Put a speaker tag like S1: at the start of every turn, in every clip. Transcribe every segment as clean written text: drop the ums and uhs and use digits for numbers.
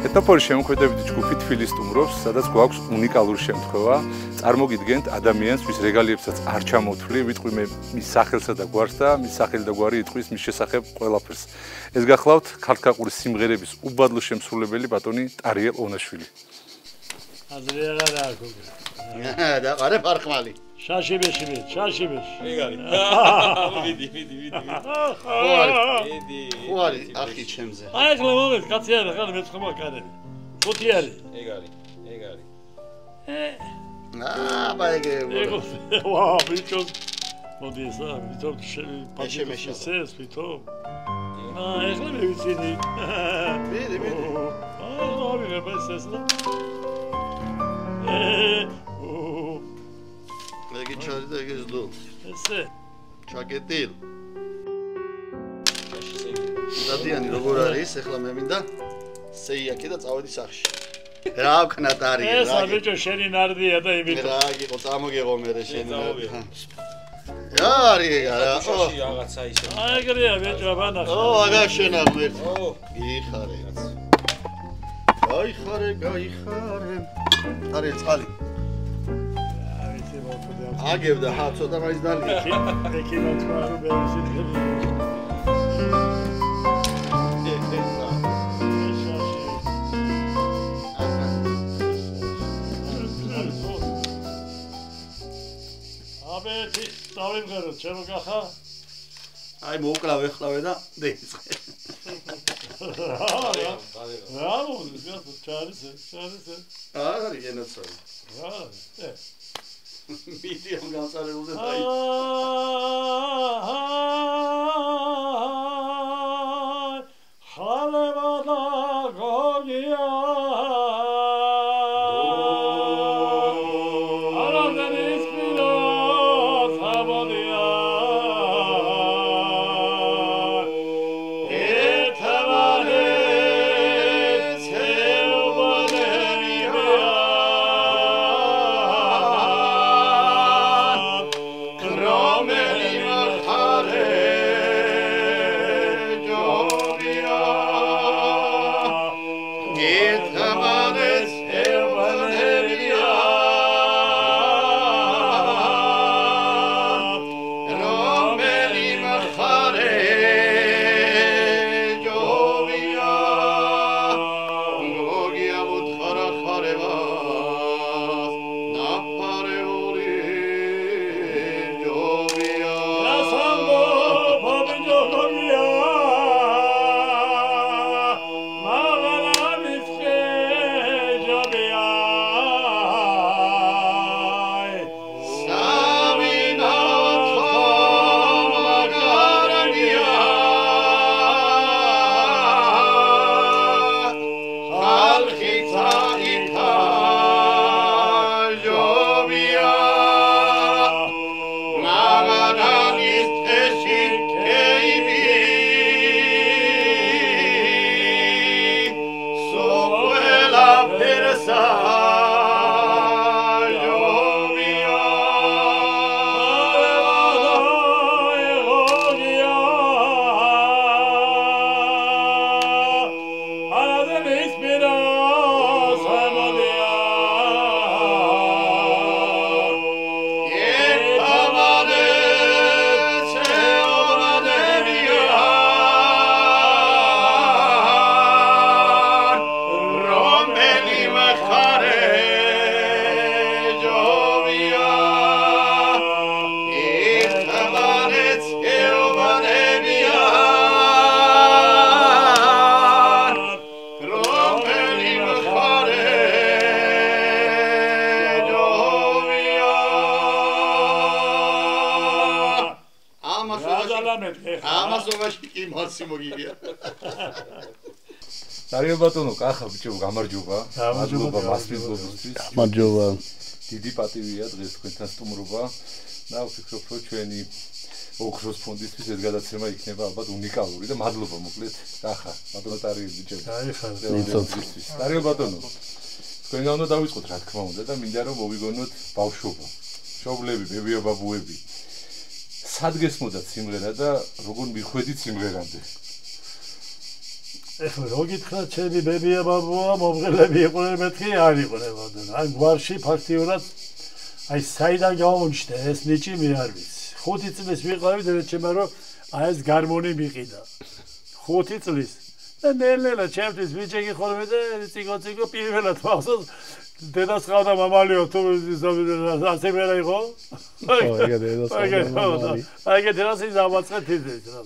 S1: ეთნოფოლის შემოქმედებითი ჯგუფი თბილისს სტუმრობს, სადაც გვაქვს უნიკალური შემთხვევა. წარმოგიდგენთ ადამიანს, ვის რეგალიებსაც არ ჩამოვთვლი, ვიტყვი მე მის სახელსა და გვარს და მის სახელი და გვარი იტყვის მის შესახებ ყველაფერს. ეს გახლავთ ქართლ-ქაყურის სიმღერების უბადლო შემსრულებელი ბატონი ტარიელ ონაშვილი.
S2: აზრი აღარა აქვს.
S3: და ყარე ფარხმალი.
S2: შაშიბეში.
S3: ეგ არის. მიდი. ხო არის ახი ჩემზე.
S2: აი ეს მომენტ კაცი არა ხარ მეცხობა კარები. ხუთი არის.
S3: ეგ არის.
S2: ეგ ვაუ ბიჭო. მოდი ესა ბიჭო პაჩემეშეს ბიჭო. ეხლა მე ვიცინი.
S3: მიდი.
S2: ნოვი ბესესლა.
S3: ეგ ჩარი და ეგ ზდო.
S2: ესე.
S3: ჩაკეტილ. დადიანი როგორ არის? ეხლა მე მინდა სეიაკე და წავედი სახში. რა ვქნა ტარიე რა.
S2: ეს ბიჭო შენი ნარდია და იმით.
S3: რა იყო წამოგეღო მე შენი ნარდია. რა არის ეგ რა?
S4: შაში რაღაცა ისე.
S2: აი ეგრეა ბიჭო ბანახა.
S3: აგარ შენახო ერთ. გიხარე კაც. გაიხარე. ტარიე წყალი. აგებდა ხა ცოტა მაინც დალია.
S2: ეკინოთ მარო ბენზინი. აბეთი დავიმღერო ჩემო გახა.
S3: აი მოუკლავ ეხლავე და დაიწყე.
S2: რა მოდის გასა ჩარის.
S3: არის ენაცოი.
S2: რა
S3: ვიდეო გამწარებულზე დაი.
S2: ხალემადა გოგია. არადენის პირო საბოდია.
S3: ხალხი წაიქა ამასობაში კი მოცი მოგიგია.
S1: დარიელ ბატონო, კახა ბიჭო, გამარჯობა. მადლობა მასპინძლობისთვის.
S3: გამარჯობა.
S1: დიდი პატივია დღეს თქვენთან სტუმრობა. და ვფიქრობ, რომ ჩვენი ოქროს ფონდისთვის ეს გადაცემა იქნება ალბათ უნიკალური და მადლობა მოკლედ. კახა, ბატონო დარიელ ბიჭო. დარიელ ბატონო. თქვენ უნდა დავიწყოთ რა თქმა უნდა და მინდა რომ მოვიგონოთ ბავშვობა. მშობლები, ბებია, ბაბუები. სად გესმოდათ სიმღერა და როგორ მიხვედით სიმღერამდე?
S2: ეხლა რო გითხრა ჩემი ბებია ბაბუა მომღერლები იყვნენ მეთქი არ იყვნენ. აი გვარში ფაქტიურად აი საიდან გამომჩნდა ეს ნიჭი მე არ ვიცი. 5 წლის ვიყავი და მეჩემა რომ აი ეს გარმონი მიყიდა. 5 წლის და ნელ-ნელა ჩემთვის მიჭეგი ხოლმე და ციგო პირველად მახსოვს დედას ყავდა მამალიო თუ ასე მერა იყო? აი დედას ის ამაწყეთ ის რა.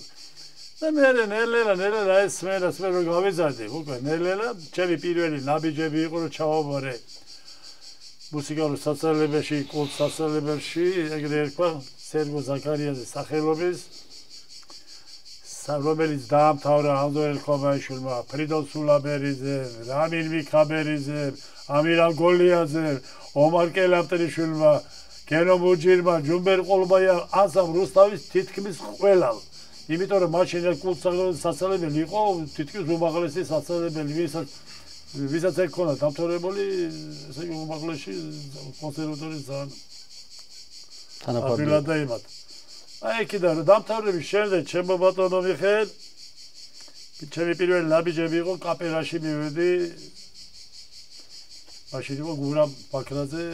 S2: და მე ნელ-ნელა ეს მე რომ გავიზარდი უკვე ნელ-ნელა ჩემი პირველი ნაბიჯები იყო რომ ჩავაბარე მუსიკალურ სასწავლებელში, კულტ სასწავლებელში, ეგრე ერქვა სერგო ზაქარიაძის სახელობის რომელიც დაამთავრა ანდრეა ხომაიშვილმა, ფრიდონ სულაბერიძე, რამინ მიქაბერიძე, ამირან გოლიაძე, ომარ კელაპტრიშვილმა, გენო მუჯირმა, ჯუმბერ ყოლბაია, ანსამ რუსთავის თითქმის ყველა. იმიტომ რომ მაშინ კულტ სასწავლებელი იყო თითქმის უმაღლესი სასწავლებელი, ვისაც ექონა დამთავრებული, ესე იგი უმაღლესი კონსერვატორიის თანაფარდია. აი კიდევ დამთავრების შემდეგ ჩემო ბატონო მიხეილ ჩემი პირველი ნაბიჯები იყო კაპერაში მივედი მაშინ იყო გურამ ბაქრაძე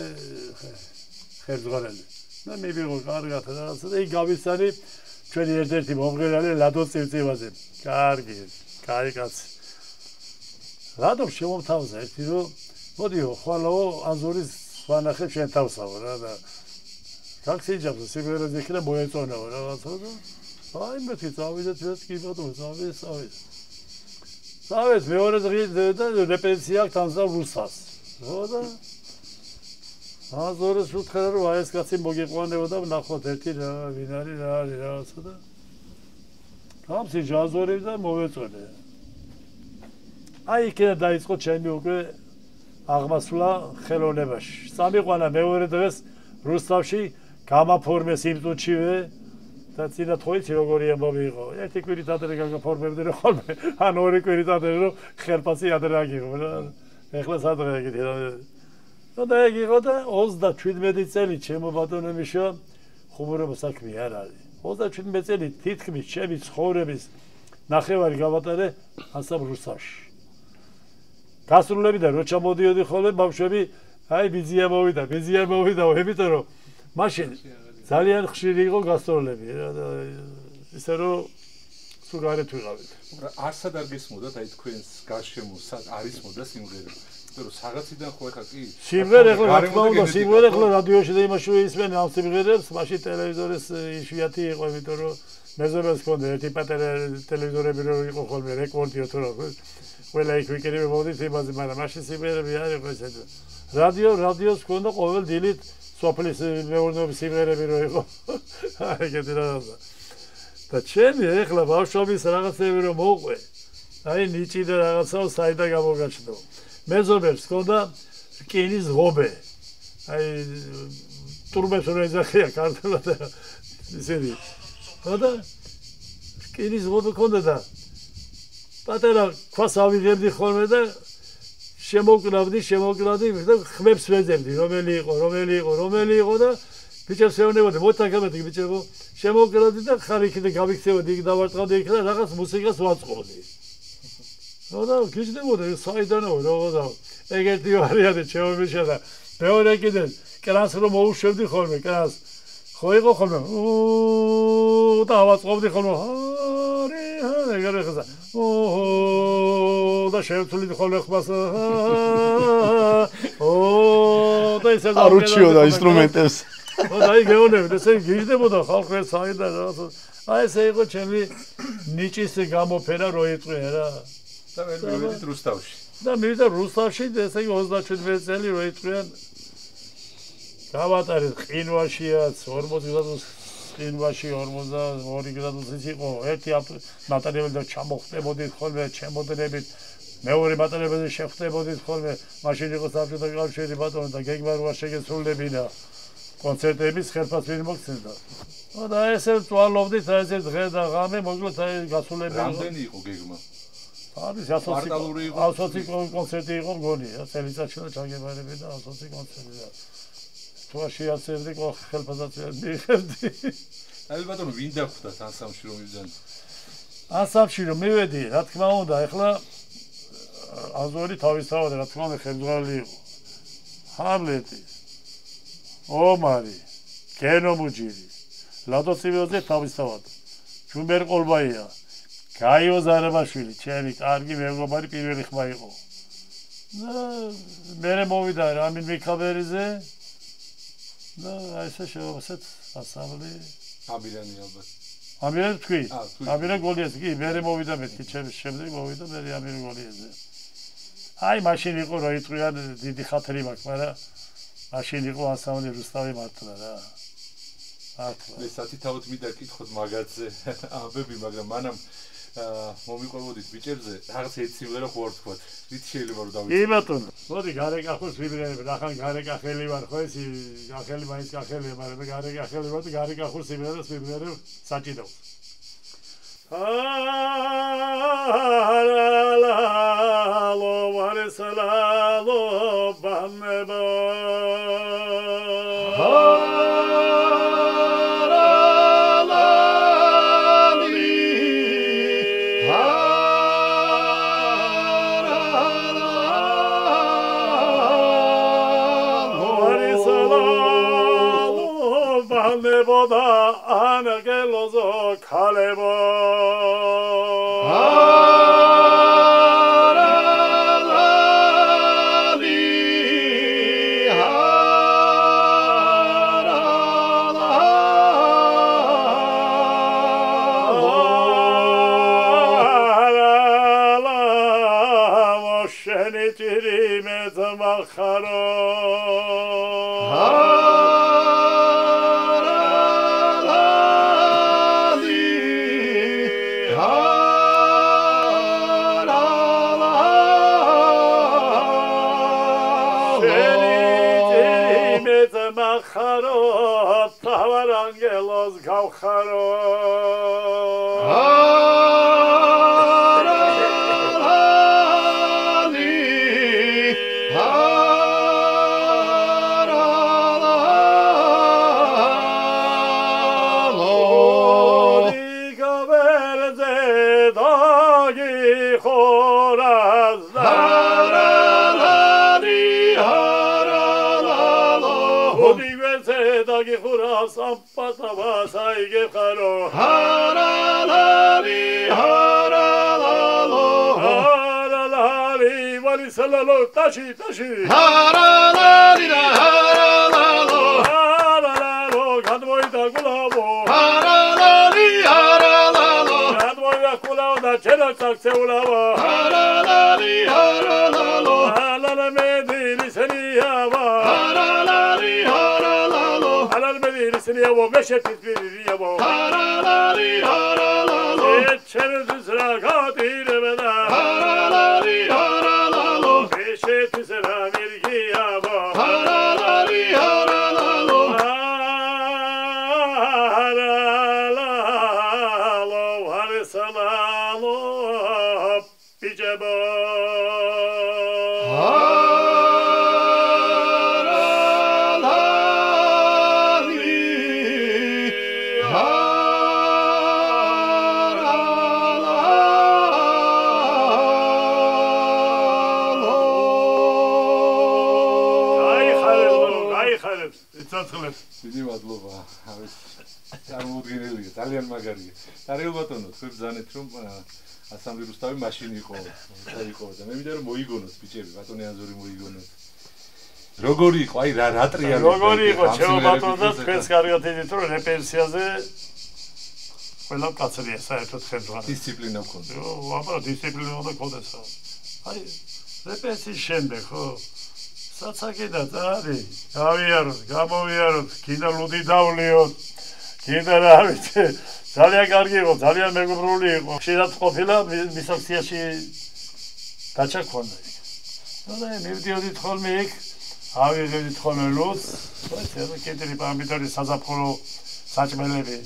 S2: ხერხგარელი და მივიღო კარგად რაღაცა და იქ გავიცანი ჩვენი ერთ-ერთი მომღერალი ლადო წივწივაძე კარგი კაცი ლადო შემომთავაზა ერთი რომ მოდიო ხვალო აზორის ვანახებ შენ თავსავო რა და taksijamsa sigara zekira boyetsona რაღაცა და აი მეთქი წავიდეთ ეს კი ბატონო წავით მეორე დღეს და რეპეტიცია აქვს თანსა რუსას და აზორეს უთხრა რომ აი ეს კაცი მოგიყვანებოდა ნახოთ ერთი რა ვინ არის რა არის რაღაცა და გამსი ჯაზორებს და მოვეწოდე აი იქიდან დაიწყო ჩემი უკვე აღმასვლა ხელოვნებაში წამიყვანა მეორე დღეს რუსთავში გამაფორმეს იმ წუთშივე და წინა თხოვიც როგორი ამბავი იყო. ერთი კვირით ადრე გაგაფორმებდნენ ხოლმე, ან ორი კვირით ადრე რომ ხერპასი ადრე აგიღო რა. ეხლა სადღა ეგეთი რა. და ეგ იყო და 37 წელი ჩემო ბატონო მიშო ხუმრობა საქმე არ არის. 37 წელი თითქმის ჩემი ცხოვრების ნახევარი გავატარე ასამ რუსთავში. გასრულებიდან რო ჩამოდიოდი ხოლმე ბავშვები აი ბიზია მოვიდა, იმიტომ რომ მაშინ ძალიან ხშირი იყო გასტროლები რა და ისე რომ სულ გარეთ ვიყავით.
S1: არსად არ გესმოდათ აი თქვენს გარშემო სად არის მოდა სიმღერა? რომ საღაციდან ხო ახლა კი
S2: სიმღერა ახლა რა თქმა უნდა სიმღერა ახლა რადიოში და იმაში ისმენ ამ სიმღერებს მაშინ ტელევიზორის იშვიათი იყო იმიტომ რომ მეზობელს ჰქონდა ერთი პატარა ტელევიზორები რო იყო ხოლმე რეკორდიო თუ რა ყველა იქ ვიკერები მოდით იმაზე მაგრამ მაშინ სიმღერები არ იყო ესეთი რადიოს ჰქონდა ყოველ დილით სოფლის მეურნეობის სიმღერები რო იყო ეგეთი რაღაცა და ჩემი ახლა ბავშვობის რაღაცები რომ მოყვე აი ნიჭი და რაღაცა საიდან გამოგაჩნდა მეზობელს ჰქონდა რკინის ღობე აი ტურბებს რო ეძახია ქართულად ისინი და რკინის ღობე ჰქონდა და პატარა ქვას ავიღებდი ხოლმე და შემოკლავდი და ხმებს ვეძებდი რომელი იყო და ბიჭებს ეუბნებოდი მოთაკამეთი ბიჭებო შემოკლავდი და ხარიქი და გავიქცევოდი იქ დავარტყავდი იქ და რაღაც მუსიკას ვაწყობდი და გიждდებოდა საიდანო რაღაცა ეგეთი ვარიანტი ჩემობიშა და მეორე კიდე კრას რომ მოუშვებდი ხოლმე კრას ხო იყო ხოლმე და ავაწყობდი ხოლმე ეგრე ხაზა და შევცვლით ხოლმე ხმას და ისე
S3: არუჩიო და ინსტრუმენტებს
S2: და აი გეუბნები ესე გიждდებოდა ხალხი საიდან რაღაცა აი ესე იყო ჩემი ნიჭის გამოფენა რო იყვე რა
S1: და მე მივედით რუსთავში
S2: და მივიდა რუსთავში ესე იგი 37 წელი რო იყვიან გავატარეთ ყინვაშიაც 40 ყინვაში 42 გრადუსით იყო. ერთი მატარებელი და ჩამოხტებოდით ხოლმე ჩემოდნებით. მეორე მატარებელზე შეხვდებოდით ხოლმე. მაშინ იყო საბჭოთა კავშირი ბატონო და გეგმა როა შეგესრულებინა. კონცერტების ხელფას ვერ მოგცემდა. და ესე ვწვალობდით ეს დღე და ღამე მოკლედ აი გასულები.
S1: რამდენი იყო გეგმა?
S2: არის ასოცი კონცერტი იყო მგონი, წელიწადში და ჩაგებარები და ასოცი კონცერტი. თუ შეაცერდი ხელფასად მიიღებდი.
S1: აი ბატონო, ვინ დახვდათ ანსამბლში რომ მივიდნენ?
S2: ანსამბლში რომ მივედი, რა თქმა უნდა, ეხლა აზორი თავისთავად რა თქმა უნდა ხელმძღვანელი იყო. ჰამლეტი, ომარი, გენომუჯირი, ლადო ცივილოძე თავისთავად. ჯუმბერ ყოლბაია, გაიო ზარაბაშვილი, ჩემი კარგი მეგობარი პირველი ხმა იყო. და მე მოვიდა რამინ მიქაბერიძე და ესე შევასეთ ასამბლე.
S1: ამირანი ალბათ.
S2: ამირანი თქვი? ამირანი გოლიაძე, კი, მე მოვიდა მეთქი, ჩემს შემდეგ მოვიდა მე ამირანი გოლიაძე. აი მაშინ იყო რა იტყვიან დიდი ხათერი მაქვს, მაგრამ მაშინ იყო ასამბლე რუსთავი მართლა რა.
S1: მე სათითაოდ მინდა კითხოთ მაგაზე ამბები, მაგრამ მანამ მომიყვებოდით ბიჭებზე, რაღაც ერთ სიმღერა ხო არ თქვათ. რით შეიძლება რომ დავიწყო?
S2: კი ბატონო. მოდი გარეკახოს ვიბრერები, ნახან გარეკახელი ვარ ხო ეს კახელი მაინც კახელია, მაგრამ მე გარეკახელი ვარ და გარეკახოს სიმღერას ვიბრერებ საჭიდავს. ალალალო ვარესალალო ბანებო Boda anagelozo kalebo haralali haralala mosheni tirime zamakharo Kharo tavar angelos gavkharo haralali haralalo digaverde dagi khoraz Dagi khura sampata vasai ge kharo haralali haralalo haralali varisalalo tashi haralali haralalo haralalo gadvoida gulavo haralali haralalo gadvoida gulavo chera sakseulavo haralali haralalo halala medini seniyava haralali Seniavo meshetit viriavo haralali haralalo etcheres ragati reveda haralali haralalo meshetis ramirgiavo haralali haralalo haralalo harisalalo pijabo
S1: დიდი მადლობა. არის წარმოუდგენელია, ძალიან მაგარია. დარიელ ბატონო, თქვენ ბრძანეთ რომ ასამბლე რუსთავი მაშინ იყო და მე მინდა რომ მოიგონოთ ბიჭები, ბატონი აზური მოიგონოთ. როგორი იყო, აი რა ტრიალი.
S2: როგორი იყო ჩემო ბატონო და თქვენს კარგად იდით რომ რეპენსიაზე ყველა კაცრია საერთოდ ხელმძღვანელი.
S1: დისციპლინა გქონდა.
S2: აბა დისციპლინა უნდა გქონდეს. აი რეპენსიის შემდეგ ხო საცაკი და წარი გავიაროთ, გამოვიაროთ, კიდე ლუდი დავლიოთ, კიდე რა ვიცი ძალიან კარგი იყო ძალიან მეგობრული იყო შეიძლება ყოფილა მის აქციაში დაჩაქონდა და მივდიოდით ხოლმე იქ ავიღებდით ხოლმე ლუს ეს კედელი პარამეტრები საზაფხულო საჭმელები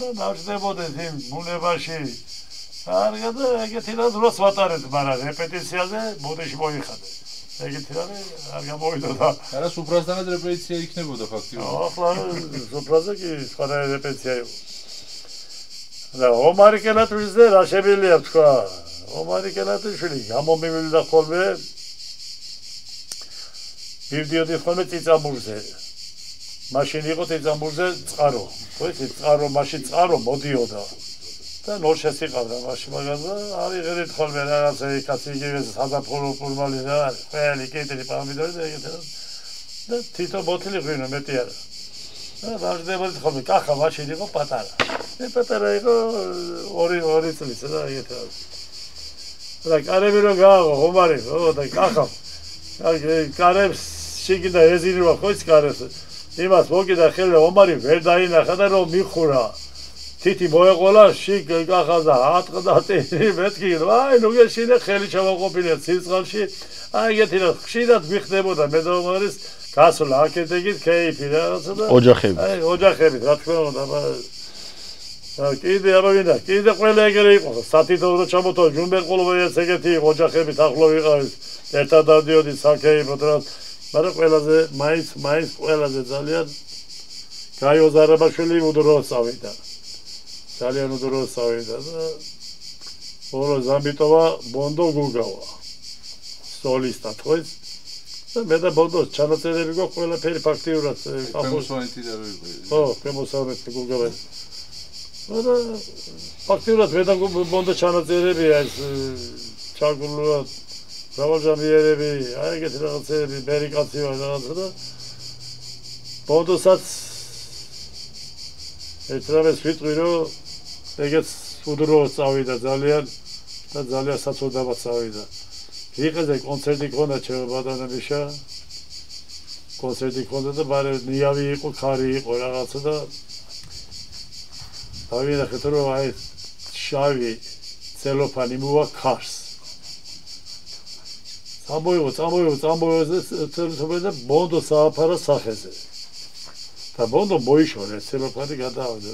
S2: და დავждებოდეთ იმ ბუნებაში კარგად ეგეთი რა დროს ვატარეთ მაგრამ რეპეტიციაზე ბოდიში მოიხადე ეგეთი რა არ გამოვიდოდა
S4: არა სუფრასთანაც რეპეტიცია იქნებოდა ფაქტიურად
S2: ახლა სუფრაზე კი სხვა რეპეტიცია იყო და ომარი კელატვიძე რა შეგვიძლია თქვა ომარი კელატვიშვილი გამომივიდა ხოლმე მივდიოდი ხოლმე წიწამურზე მაშინ იყო წიწამურზე წყარო ხო იცი წყარო მაშინ წყარო მოდიოდა და ნორჩეს იყავდა მაშინ მაგაზე ავიღეთ ხოლმე რაღაცა იქაც იგივე საზაფხულო ფორმალი რა ყველი კედელი პარამეტრები და ეგეთი და თითო ბოთლი ღვინო მეტი არა და დავждებოდით ხოლმე კახა მაშინ იყო პატარა მე პატარა იყო 2 წლის და ეგეთი რა კარები რო გააღო ხომარი ხო და კახა კარებს შეგიდა ეზინება ხო ის კარებს იმას მოკიდა ხელე ომარი ვერ დაინახა და რომ მიხურა თითი მოეყოლა შიგ კახაზა ატყდა ტენი მეთქი აი ნუ გეშინე ხელი ჩავაყოფილია ცისყალში აი ეგეთი რა ხშირად მიხდებოდა მე და ომარის გასვლა აკეთებით კეიფი რაღაცა და
S3: ოჯახები
S2: აი ოჯახები რა თქმა უნდა კიდე აბავინა კიდე ყველა ეგრე იყო სათითო ჩამოთო ჯუმბერყოლოვიაც ეგეთი იყო ოჯახებით ახლო ვიყავით ერთად დავდიოდით საკეიფოდ რა მაგრამ ყველაზე მაინც ყველაზე ძალიან გაიო ზარაბაშვილი უდროს წავიდა ძალიან უდროს წავიდა და ორო ზამბიტოვა ბონდო გუგავა სოლისტად ხო ის და მე და ბონდოს ჩანაწერები გვაქვს ყველაფერი ფაქტიურად
S4: ფემოსვანეთი და რო იყო
S2: ხო ფემოსვანეთი გუგავა და ფაქტიურად მე და ბონდო ჩანაწერებია ეს ჩაგულურად მრავალჟამიერები აი ეგეთი რაღაცები ბერიკაცი ვარ რაღაცა და ბონდოსაც ეცრავეს ვიტყვი რომ ეგეც უდროს წავიდა ძალიან და ძალიან საწოდავად წავიდა იყეზე კონცერტი ქონდა ჩემო ბატონებიშა კონცერტი ქონდა და ბარე ნიავი იყო ხარი იყო რაღაცა და დავინახეთ რომ აი შავი ცელოფანი მოვა ქარს წამოიღო ცელოფანი და ბონდო სააფარა სახეზე და ბონდო მოიშორე ცელოფანი გადავიდა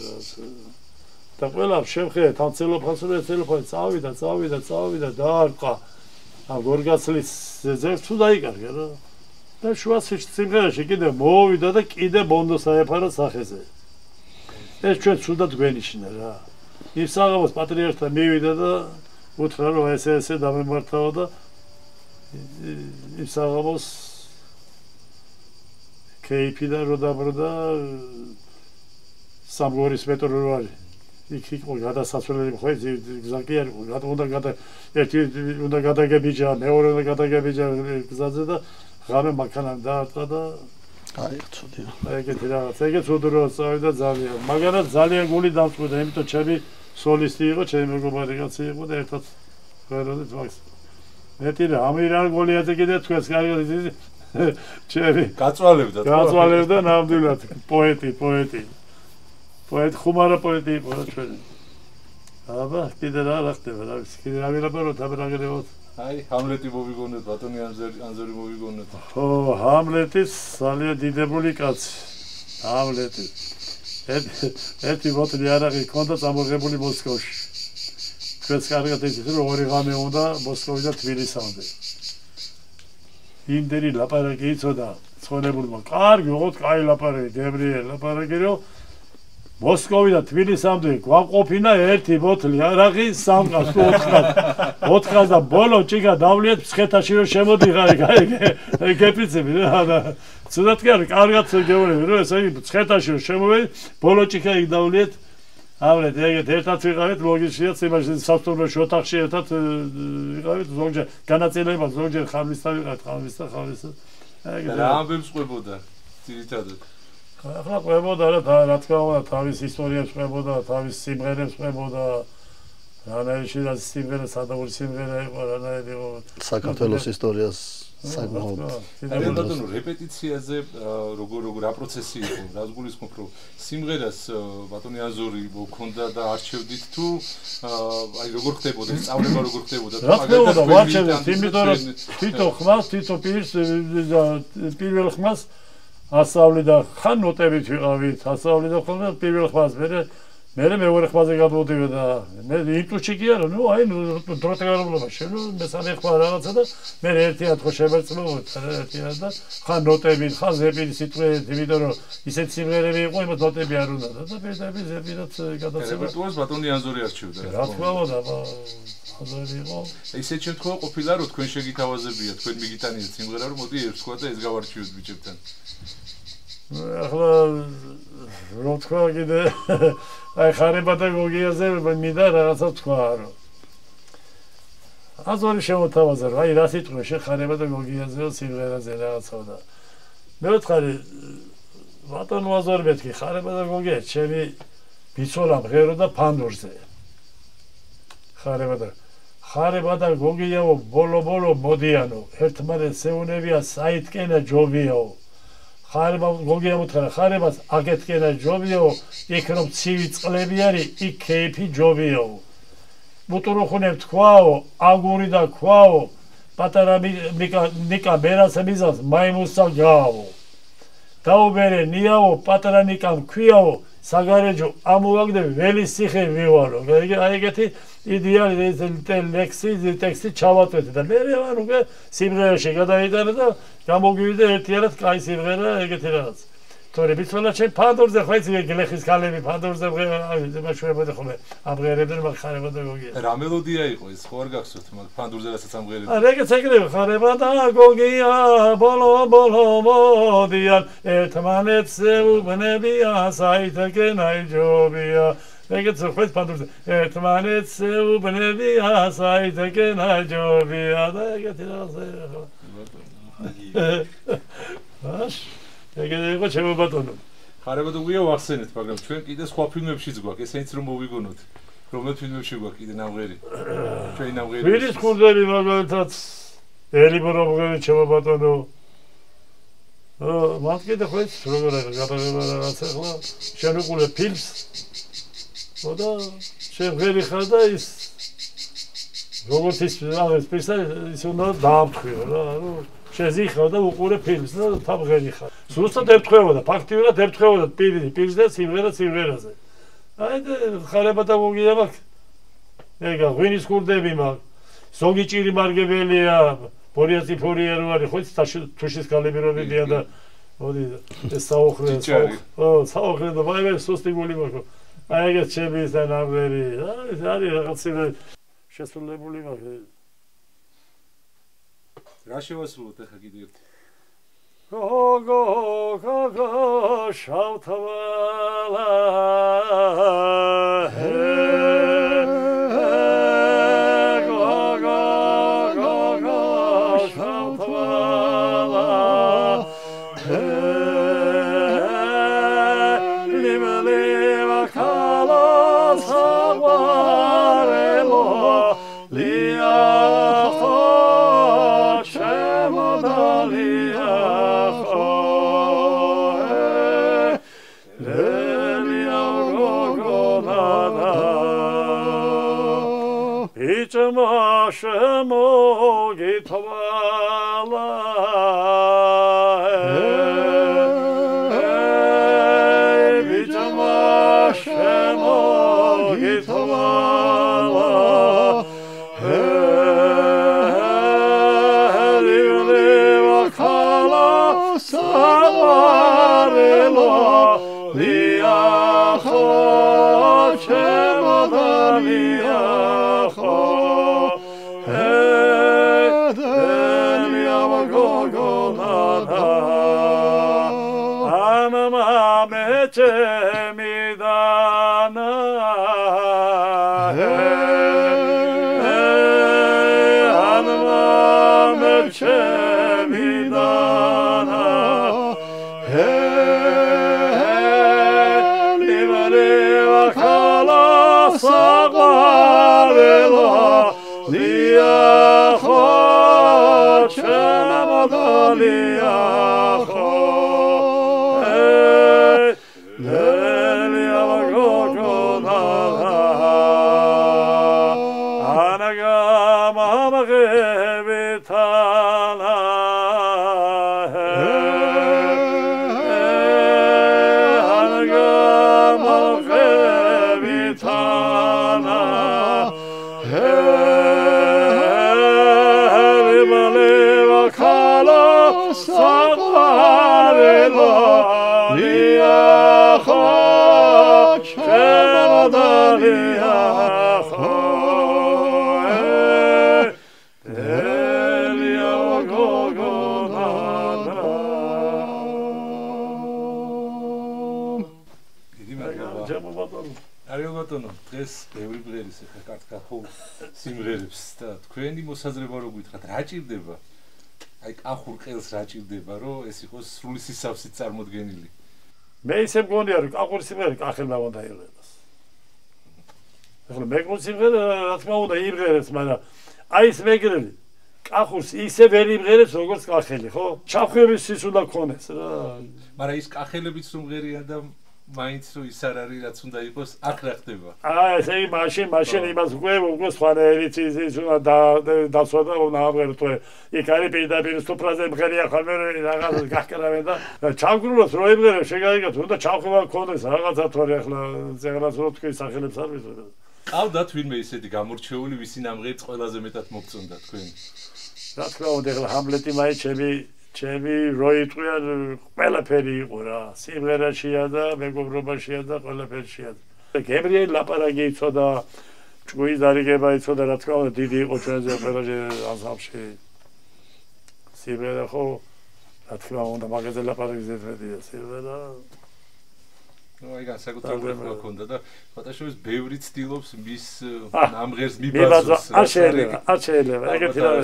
S2: და ყველა შემხედეთ ამ ცელოფანი წავიდა დაარტყა ამ გორგაცლის ზევს თუ დაიკარგა რა და შუა სიმღერაში კიდე მოვიდა და კიდე ბონდო სააფარა სახეზე ეს ჩვენ ცუდად გვენიშნა რა იმ საღამოს პატრიარქთან მივიდა და უთხრა რომ ესე დამემართავა და იმ საღამოს კეიფიდან რო დაბრუნდა სამგორის მეტრო რო არის იქ იყო გადასასვლელი ხო გზაკი არ იყო ერთი უნდა გადაგებიჯა მეორე უნდა გადაგებიჯა გზაზე და ღამე მანქანამ დაარტყა და
S3: აი ცუდია
S2: ეგეთი რაღაც ეგეც უდროს წავიდა ძალიან მაგრამ ძალიან გული დამწყვიტა იმიტომ ჩემი სოლისტი იყო ჩემი მეგობარი კაცი იყო და ერთად ვეროდით მაგას მეტი რა ამირან გოლიაძე კიდე თქვენს კარგად ჩემი გაწვალებდა ნამდვილად პოეტი ხუმარა პოეტი იყო რა ჩვენი აბა კიდე რა ხდება რა ვიცი კიდე რა ვილაპაროთ აბრაგებოთ
S4: აი ჰამლეტი მოვიგონეთ ბატონი ანზორი მოვიგონეთ
S2: ხო ჰამლეტის ძალიან დიდებული კაცი ჰამლეტი ერთი ბოთლი არაღი ჰქონდა წამოღებული მოსკოვში ჩვენს კარგად იცით რომ 2 ღამე უნდა მოსკოვიდან თბილისამდე იმდენი ლაპარაკი იცოდა ცხონებულმა კარგი ოღონდ კაი ლაპარაკი გებრიელ ლაპარაკი რომ მოსკოვიდან თბილისამდე გვაყოფინა ერთი ბოთლი არაღი სამყას თუ 400 და ბოლო ჭიგა დავლიეთ მცხეთაში რომ შემოდიღარი გეპრიცები რა და ცუდად კარგად გეუბნები რომ ესე მცხეთაში რომ შემოვედი ბოლო ჭიგა იქ დავლიეთ ავრეთ ეგეთ ერთად ვიყავით ლოგიშია იმაში სასტუმროში ოთახში ერთად ვიყავით ზოგჯერ განაწილება ზოგჯერ ხამისთან ვიყავით ხამის ეგეთ
S4: რა ამბებს ყვებოდა ძირითადად
S2: ახლა ყვებოდა რა თქმა უნდა თავის ისტორიებს ყვებოდა თავის სიმღერებს ყვებოდა რანაირში რა სიმღერა სადავური სიმღერა იყო რანაირი იყო
S3: საქართველოს ისტორიას საკმაოდ.
S4: აი ბატონო რეპეტიციაზე როგორ რა პროცესი იყო? რას გულისხმობ რომ სიმღერას ბატონი აზური მქონდა და არჩევდით თუ აი როგორ ხდებოდა სწავლება როგორ ხდებოდა?
S2: რა ხდებოდა ვარჩევდით იმიტომ რომ თვითონ ხმას თვითონ პირველ ხმას ასავლი და ხან ნოტებით ვიყავით ასავლი და ხოლმე პირველ ხმას მე მეორე ხმაზე გადმოდივედა მე იმპულსი კი არა ნუ აი დროთგანობა შენო მესამე ხმა რაღაცა და მე ერთიად ხო შევერწმოთ ერთიად და ხან ნოტებით ხან ზეპირი სიტყვებით იმიტომ რომ ისეთ სიმღერები იყო იმათ ნოტები არ უნდა და პირდაპირ ზეპირად გადაცემა
S4: რეპერტუარს ბატონი აზური არჩევდა
S2: რა თქმა უნდა აზური იყო
S4: ისეთ შემთხვევა ყოფილა რომ თქვენ შეგითავაზებია თქვენ მიგიტანიეთ სიმღერა რომ მოდი ერთ თქვა და ეს გავარჩიოთ ბიჭებთან
S2: ახლა რო თქვა კიდე აი ხარება და გოგიაზე მინდა რაღაცა თქვა რომ აზური შემოთავაზა რა აი რა სიტყვა შეხარება და გოგიაზე სიმღერაზე რაღაცა და მე ვთხარი ბატონო აზური მეთქი ხარება და გოგია ჩემი ბიცოლა მღერო და ფანდურზე ხარება და გოგიაო ბოლო მოდიანო ერთმანეთს ეუნებია საითკენა ჯობიაო ხარება გოგია მოთხრა ხარებას აგეთკენა ჯობიაო იქ რომ ცივი წყლები არის იქ ქეიფი ჯობიაო მუტუროხუნებ თქვაო აგური და ქვაო პატარა ნიკა მერასე მიზას მაიმუსა გააო დაუბერე ნიაო პატარა ნიკა მქვიაო საგარეჯო ამოვაგდე ველის ციხე ვივარო აი ეგეთი იდეალი ტექსტი ჩავატვეთე და მე ვარ უკვე სიმღერაში გადაიტანა და გამოგივიდა ერთიანად კაი სიმღერა ეგეთი რაღაც თორე ბიცოლა ჩემ ფანდურზე ხო იცი გლეხის ქალები ფანდურზე მაშურებოდი ხოლმე ამღერებდნენ მაგ ხარება და გოგია
S4: რა მელოდია იყო ეს ხო არ გახსოვთ მაგ ფანდურზე რასაც ამღერებდნენ
S2: ეგეც ეგრევე ხარება და გოგია ბოლო მოდიან ერთმანეთს უბნებია საითკენაი ჯობია ეგეც ხო ფანდურზე ერთმანეთს უბნებია საითკენაი ჯობია და ეგეთი რაღაცა ბაშ ეგეთი იყო ჩემო ბატონო
S4: ხარება და გოგია ვახსენეთ მაგრამ ჩვენ კიდე სხვა ფილმებშიც გვაქვს ესენიც რომ მოვიგონოთ რომელ ფილმებში გვაქვს კიდე ნამღერი ჩვენი ნამღერი
S2: ვირის ხურდები მაგალითად ელიბრომღერი ჩემო ბატონო მათ კიდე ხო ის როგორ არის გადაღება რაღაცა ხო შენ უყურე ფილმს და შევღერი ხარ და ის როგორც ის სპეციალ ის უნდა დაამთხიო რა შეზიხარ და უყურე ფილმს და თავღერი ხარ ზუსტად ერთხევოდა ფაქტიურად ერთხევოდა პირს და სიმღერაზე აი და ხარება და გოგია მაქვს ეგა ღვინის ხურდები მაქვს ზოგი ჭირი მარგებელია ბორია ციფორია რო არის ხო თუშის კალიბრობებია და მოდი ეს საოხრე და ვაიმე სუსტი გული მაქვს აი ეგეც ჩემი ის და ნამღერი არის რაღაცა შესრულებული მაქვს
S4: რა შევასრულოთ ახლა კიდე ერთი
S2: გოგო შავთვალა Shemogitvala Vitama Shemogitvala Liva Kala Savarelo Liacho Shemodaliacho Midana Sagarela, Liacho, საყარება ლიახო შემოდალიახო
S4: არიობატონო დღეს ბევრი ბლერის ხა კარტკახო სიმღერებს და თქვენი მოსაზრება რო გითხრათ რა ჭირდება აი კახურ ყელს რა ჭირდება რომ ეს იყოს სრული სისავსით წარმოდგენილი
S2: მე ისე მგონია რომ კახური სიმღერა კახელმა უნდა იყიდოს ახლა მეგრული სიმღერა რა თქმა უნდა იმღერებს მაგრამ აი ეს მეგრელი კახურს ისე ვერ იმღერებს როგორც კახელი ხო ჩახვერის ის უნდა ქონდეს რა
S4: მაგრამ ის კახელებიც რომ მღერიან და მაინც რო ის არ არის რაც უნდა იყოს აქ რა ხდება
S2: ესე იგი მაშინ იმას უკვე სხვანაირიც ის უნდა დაცვა უნდა აღღეროთ იქ არის პირდაპირ სუფრაზე მღერია ხოლმე რაღაც გახკრავენ და ჩავგრულოს რო იმღერებს შეგაიგოთ უნდა ჩავხვევა ქონდეს რაღაცა თორე ახლა ზეგრაც რო თქვი სახელებს არ ვიცოდი
S4: ყავდათ ვინმე ისეთი გამორჩეული ვისი ნამღერიც ყველაზე მეტად მოგწონდა თქვენ
S2: რა თქმა უნდა ახლა ჰამლეტი მაინც ჩემი როიტყვია ყველაფერი იყო რა სიმღერაშია და მეგობრობაშია და ყველაფერშია გებრიელ ლაპარაკი იცოდა ჭკუის დარიგება იცოდა რა თქმა უნდა დიდი იყო ჩვენზე ყველაში ანსამბლში სიმღერა ხო რა თქმა უნდა მაგაზე ლაპარაკი ზედმეტია სიმღერა
S4: ნუ აი განსაკუთრებული ხო ქონდა და ფოტოშოპის ბევრი ცდილობს მის ნამღერს მიბაზოს
S2: არ შეიძლება ეგეთი რა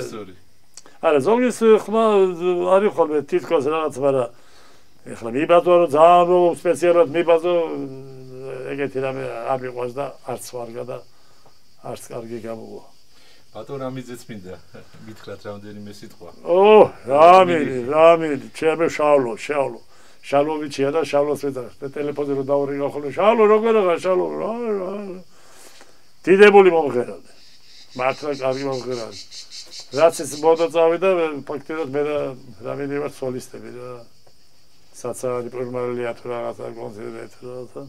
S2: არა ზოგის ხმა არის ხოლმე თითქოს რაღაც მაგრამ ეხლა მიბაზო რომ ძალიან სპეციალურად მიბაზო ეგეთი რამე არ მიყვარს და არც ვარგა და არც კარგი გამოვა
S4: ბატონ რამიძეც მინდა მითხრათ რამდენიმე სიტყვა
S2: რამილი ჩემი შალოვიჩია და შალოს ვეძახ ტელეფონზე რომ დავურიგა ხოლმე შალო როგორია შალო დიდებული მომღერალი მართლა კარგი მომღერალი რაც ის მოდა წავიდა ფაქტობრივად მე და რამილი ვარ სოლისტები და საცავი პროგრამალია თუ რაღაცა კონცერტი რა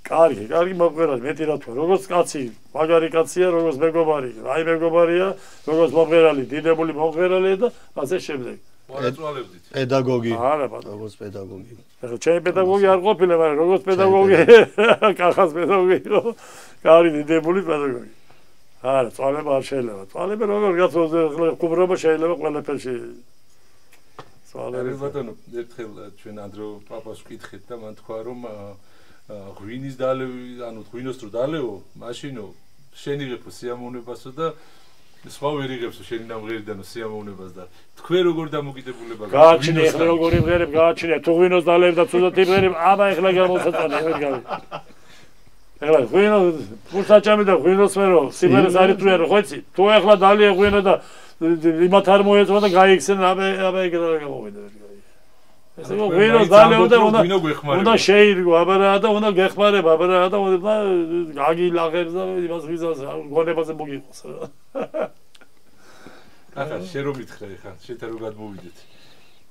S2: კარგი მომღერალი მეტი რა თქვა როგორც კაცი მაგარი კაცია როგორც მეგობარი აი მეგობარია როგორც მომღერალი დიდებული მომღერალია და ასე შემდეგ
S4: ვარწვალებდით
S3: პედაგოგი
S2: არა ბატონო
S3: როგორც პედაგოგი
S2: ახლა ჩემი პედაგოგი არ ყოფილა მაგრამ როგორც პედაგოგი კახას პედაგოგი იყო კარგი დიდებული პედაგოგი არა წვალება არ შეიძლება წვალება როგორ გაწოზე ყუბრობა შეიძლება ყველაფერში
S4: წვალება ბატონო ერთხელ ჩვენ ანდრო პაპას ვკითხეთ და მან თქვა რომ ღვინის დალევი ანუ ღვინოს რო დალევო მაშინო შენ იღებო სიამოვნებასო და სხვა ვერ იღებსო შენი ნამღერიდანო სიამოვნებას და თქვენ როგორ დამოკიდებულება
S2: გააჩნია ეხლა როგორ იმღერებ გააჩნია თუ ღვინოს დალევ და თუნდაც იმღერებ აბა ეხლა გამოსაწონე ვერ გავი ეხლა ღვინო ფურსაჭამი და ღვინოს მერო სიმღერას არ იტყვია რომ ხო იცი თუ ეხლა დალია ღვინო და იმათ არ მოეწვა და გაიქცენ აბა ეგ რა გამოვიდა ვერ გავი ესე რომ ღვინოს დალეო და უნდა შეირგო აბა რა და უნდა გეხმარება აბა რა და უნდა გაგილაღებს და იმას ვიზას გონებაზე მოგიყოს რა
S4: ახლა შენ რომ მითხრა ეხლა შეთა რომ გადმოვიდეთ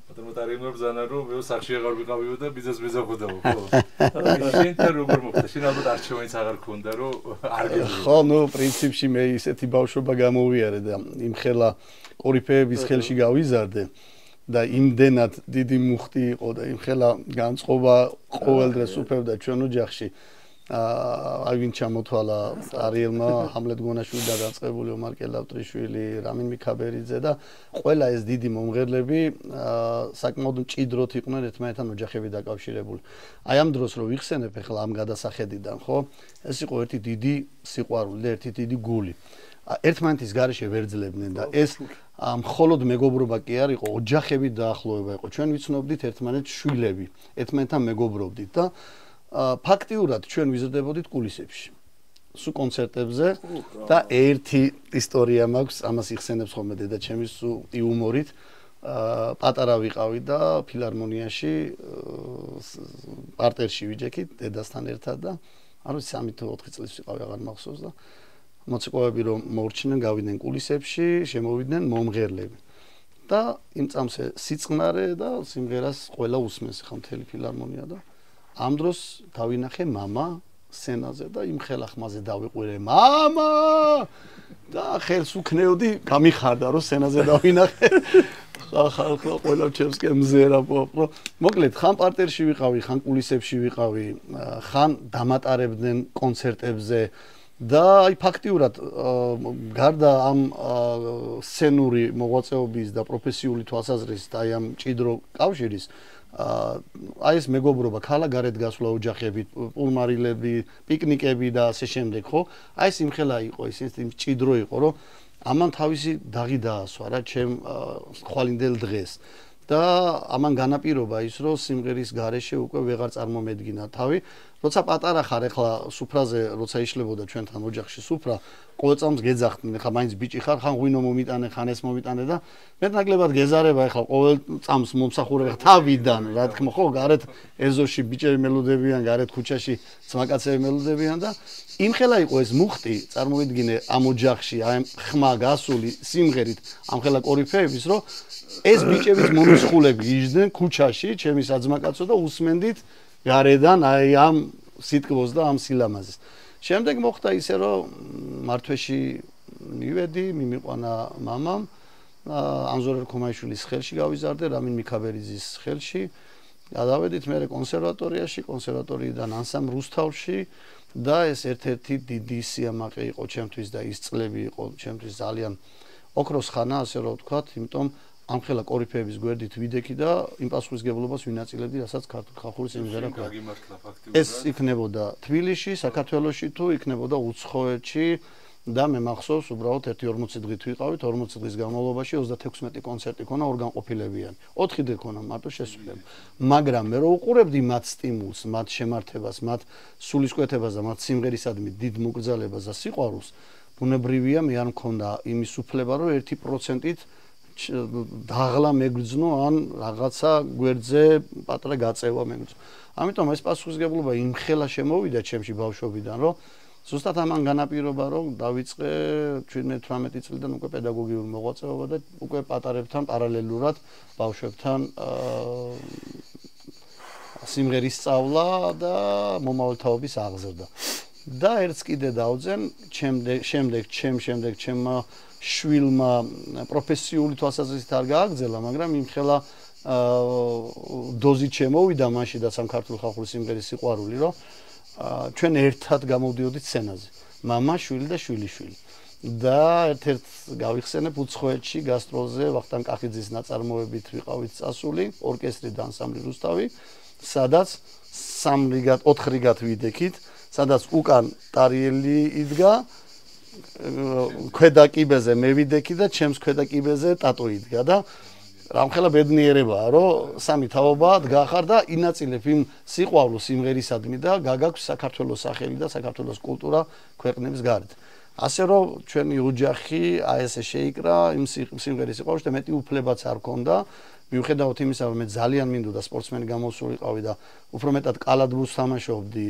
S4: ბატონო დარიმნო ბზანა რომ მე სახში აღარ ვიყავიო და ბიზნეს მეზახვდაო ხო შენთან როგორ მოხდა შენ ალბათ არჩევანიც აღარ ქონდა რომ არ გეძლო
S3: ხო ნუ პრინციპში მე ისეთი ბავშვობა გამოვიარე და იმ ხელა კორიფეების ხელში გავიზარდე და იმდენად დიდი მუხტი იყო და იმ ხელა განწყობა ყოველდღეს უფევდა ჩვენ ოჯახში აი ვინ ჩამოთვალა არიელმა ჰამლეტ გონაშვილი და დაწყებული ომარ კელავტრიშვილი რამინ მიქაბერიძე და ყველა ეს დიდი მომღერლები საკმაოდ მჭიდროდ იყვნენ ერთმანეთთან ოჯახები დაკავშირებული აი ამ დროს რომ ვიხსენებ ახლა ამ გადასახედიდან ხო ეს იყო ერთი დიდი სიყვარული და ერთი დიდი გული ერთმანეთის გარეშე ვერ ძლებდნენ და ეს მხოლოდ მეგობრობა კი არ იყო ოჯახები დაახლოება იყო ჩვენ ვიცნობდით ერთმანეთს შვილები ერთმანეთთან მეგობრობდით და ფაქტიურად ჩვენ ვიზრდებოდით კულისებში სულ კონცერტებზე და ერთი ისტორია მაქვს ამას იხსენებს ხოლმე დედა ჩემი სულ იუმორით პატარა ვიყავი და ფილარმონიაში პარტერში ვიჯექით დედასთან ერთად და არ ვიცი 3 თუ 4 წლის ვიყავი აღარ მახსოვს და მოცეკვავები რომ მოვრჩნენ გავიდნენ კულისებში შემოვიდნენ მომღერლები და იმ წამს სიწყნარე და სიმღერას ყველა უსმენს ხა მთელი ფილარმონია და ამ დროს დავინახე мама სცენაზე და იმ ხელახმაზე დავიყვირე мама და ხელს უქნევდი გამიხარდა რომ სცენაზე დავინახე ხალხო ყველა ჩემსკენ მზერა პოპრო მოკლედ ხან პარტერში ვიყავი ხან კულისებში ვიყავი ხან დამატარებდნენ კონცერტებზე და აი ფაქტიურად გარდა ამ სცენური მოღვაწეობის და პროფესიული თვალსაზრისით აი ამ ჭიდრო კავშირის აი ეს მეგობრობა ქალაქგარეთ გასვლა ოჯახებით პულმარილები პიკნიკები და ასე შემდეგ ხო აი ეს იმხელა იყო ისინი იმ ჭიდრო იყო რომ ამან თავისი დაღი დაასვა რა ჩემ ხვალინდელ დღეს და ამან განაპირობა ის რომ სიმღერის გარეშე უკვე ვეღარ წარმომედგინა თავი როცა პატარა ხარ ეხლა სუფრაზე როცა იშლებოდა ჩვენთან ოჯახში სუფრა ყოველ წამს გეძახდნენ ეხლა მაინც ბიჭი ხარ ხან ღვინო მომიტანე ხან ეს მომიტანე და მეტნაკლებად გეზარება ეხლა ყოველ წამს მომსახურება თავიდან რა თქმა ხო გარეთ ეზოში ბიჭები მელოდებიან გარეთ ქუჩაში ძმაკაცები მელოდებიან და იმხელა იყო ეს მუხტი წარმოვიდგინე ამ ოჯახში აი ხმა გასული სიმღერით ამხელა კორიფეების რომ ეს ბიჭების მომსხულები იჯდნენ ქუჩაში ჩემი საძმაკაცო და უსმენდით გარედან აი ამ სიტყვას და ამ სილამაზეს შემდეგ მოხდა ისე რომ მართვეში მივედი მიმიყვანა მამამ ანზორ ქომაიშვილის ხელში გავიზარდე რამინ მიქაბერიძის ხელში გადავედით მე კონსერვატორიაში კონსერვატორიიდან ანსამბლ რუსთავში და ეს ერთ-ერთი დიდი სიამაყე იყო ჩემთვის და ის წლები იყო ჩემთვის ძალიან ოქროს ხანა ასე რომ ვთქვათ იმიტომ ამხელა კორიფეების გვერდით ვიდექი და იმ პასუხისგებლობას ვინაწილებდი, რასაც ქართული ხალხური სიმღერა ქონდა. ეს იქნებოდა თბილისში, საქართველოში თუ იქნებოდა უცხოეთში და მე მახსოვს უბრალოდ 1-40 დღით ვიყავით, 40 დღის განმავლობაში 36 კონცერტი ქონა ორგანყოფილებიანი. 4 დღე ქონა მარტო შესრულება. მაგრამ მე რო უყურებდი მათ სტიმულს, მათ შემართებას, მათ სულისკვეთებას და მათ სიმღერისადმი დიდ მოკრძალებას და სიყვარულს, ბუნებრივია მე არ მქონდა იმის უფლება, რომ 1%-ით დაღლა მეგრძნო ან რაღაცა გვერდზე პატარა გაწევა მეგრძნო. ამიტომ ეს პასუხისგებლობა იმხელა შემოვიდა ჩემში ბავშვობიდან, რომ ზუსტად ამან განაპირობა, რომ დავიწყე 17-18 წლიდან უკვე პედაგოგიური მოღვაწეობა და უკვე პატარებთან პარალელურად ბავშვებთან სიმღერის სწავლა და მომავალთაობის აღზრდა. და ერთს კიდე დავძენ, შემდეგ ჩემმა შვილმა პროფესიული თვალსაზრისით არ გააგრძელა, მაგრამ იმხელა დოზით შემოვიდა მაშინ და სამკართული ხალხური სიმღერის სიყვარული, რომ ჩვენ ერთად გამოვდიოდით სცენაზე. მამა, შვილი და შვილიშვილი. და ერთ-ერთ გავიხსენებ უცხოეთში გასტროლზე ვახტანგ კახიძის ნაწარმოებით ვიყავით წასული, ორკესტრი და ანსამბლი რუსთავი, სადაც 4 რიგად ვიდექით, სადაც უკან ტარიელი იდგა ქვედა კიბეზე მე ვიდექი და ჩემს ქვედა კიბეზე ტატო იდგა და რამხელა ბედნიერებაა რომ სამი თაობა დგახარ და ინაწილებ იმ სიყვარულს სიმღერისადმი და გაგაქვს საქართველოს სახელი და საქართველოს კულტურა ქვეყნების გარეთ. ასე რომ ჩვენი ოჯახი აი ესე შეიკრა იმ სიმღერის სიყვარულს და მეტი უფლებაც არ ქონდა. მიუხედავად იმისა, რომ მე ძალიან მინდოდა სპორტსმენი გამოსულიყავი და უფრო მეტად კალათბურთს თამაშობდი